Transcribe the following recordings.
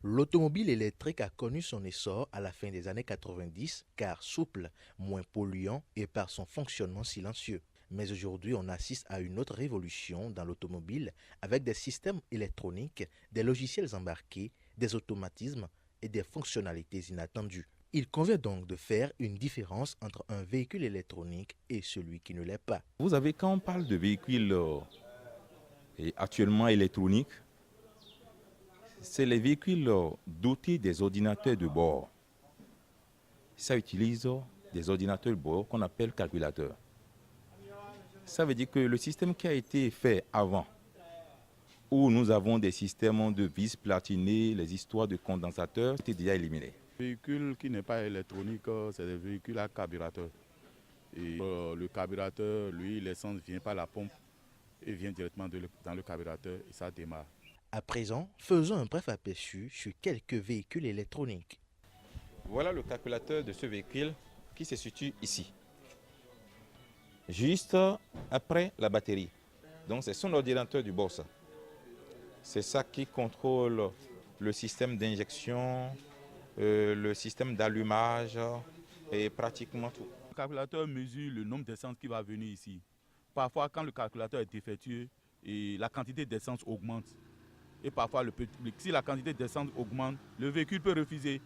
L'automobile électrique a connu son essor à la fin des années 90 car souple, moins polluant et par son fonctionnement silencieux. Mais aujourd'hui, on assiste à une autre révolution dans l'automobile avec des systèmes électroniques, des logiciels embarqués, des automatismes et des fonctionnalités inattendues. Il convient donc de faire une différence entre un véhicule électronique et celui qui ne l'est pas. Vous avez, quand on parle de véhicules actuellement électroniques, c'est les véhicules dotés des ordinateurs de bord. Ça utilise des ordinateurs de bord qu'on appelle calculateurs. Ça veut dire que le système qui a été fait avant, où nous avons des systèmes de vis platinées, les histoires de condensateurs, c'était déjà éliminé. Le véhicule qui n'est pas électronique, c'est des véhicules à carburateur. Et le carburateur, lui, l'essence vient par la pompe et vient directement dans le carburateur et ça démarre. À présent, faisons un bref aperçu sur quelques véhicules électroniques. Voilà le calculateur de ce véhicule qui se situe ici, juste après la batterie. Donc c'est son ordinateur du bord, ça. C'est ça qui contrôle le système d'injection, le système d'allumage et pratiquement tout. Le calculateur mesure le nombre d'essence qui va venir ici. Parfois, quand le calculateur est défectueux, et la quantité d'essence augmente. Et parfois, si la quantité d'essence augmente, le véhicule peut refuser.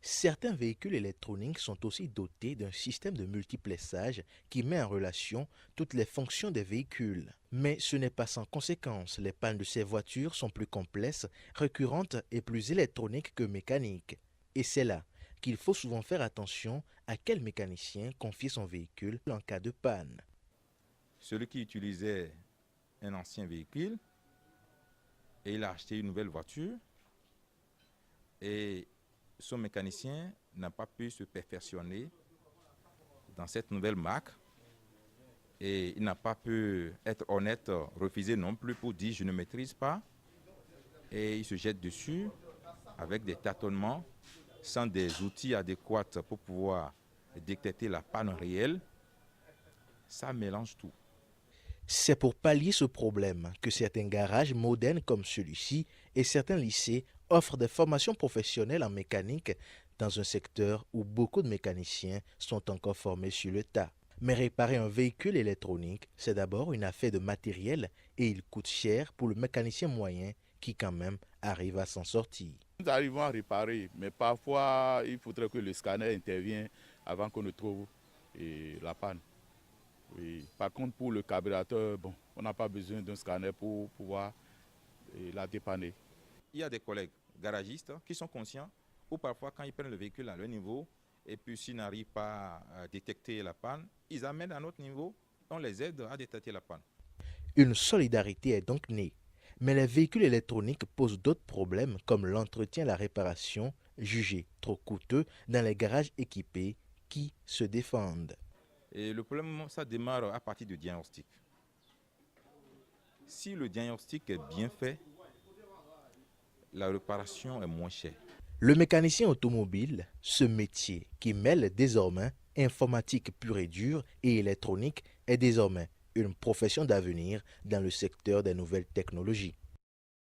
Certains véhicules électroniques sont aussi dotés d'un système de multiplexage qui met en relation toutes les fonctions des véhicules. Mais ce n'est pas sans conséquence. Les pannes de ces voitures sont plus complexes, récurrentes et plus électroniques que mécaniques. Et c'est là qu'il faut souvent faire attention à quel mécanicien confier son véhicule en cas de panne. Celui qui utilisait un ancien véhicule et il a acheté une nouvelle voiture et son mécanicien n'a pas pu se perfectionner dans cette nouvelle marque et il n'a pas pu être honnête, refuser non plus pour dire je ne maîtrise pas et il se jette dessus avec des tâtonnements sans des outils adéquats pour pouvoir détecter la panne réelle. Ça mélange tout. C'est pour pallier ce problème que certains garages modernes comme celui-ci et certains lycées offrent des formations professionnelles en mécanique dans un secteur où beaucoup de mécaniciens sont encore formés sur le tas. Mais réparer un véhicule électronique, c'est d'abord une affaire de matériel et il coûte cher pour le mécanicien moyen qui quand même arrive à s'en sortir. Nous arrivons à réparer, mais parfois il faudrait que le scanner intervienne avant qu'on ne trouve la panne. Oui. Par contre, pour le carburateur, bon, on n'a pas besoin d'un scanner pour pouvoir la dépanner. Il y a des collègues garagistes qui sont conscients ou parfois quand ils prennent le véhicule à leur niveau et puis s'ils n'arrivent pas à détecter la panne, ils amènent à notre niveau, on les aide à détecter la panne. Une solidarité est donc née. Mais les véhicules électroniques posent d'autres problèmes comme l'entretien et la réparation, jugés trop coûteux dans les garages équipés qui se défendent. Et le problème, ça démarre à partir du diagnostic. Si le diagnostic est bien fait, la réparation est moins chère. Le mécanicien automobile, ce métier qui mêle désormais informatique pure et dure et électronique, est désormais une profession d'avenir dans le secteur des nouvelles technologies.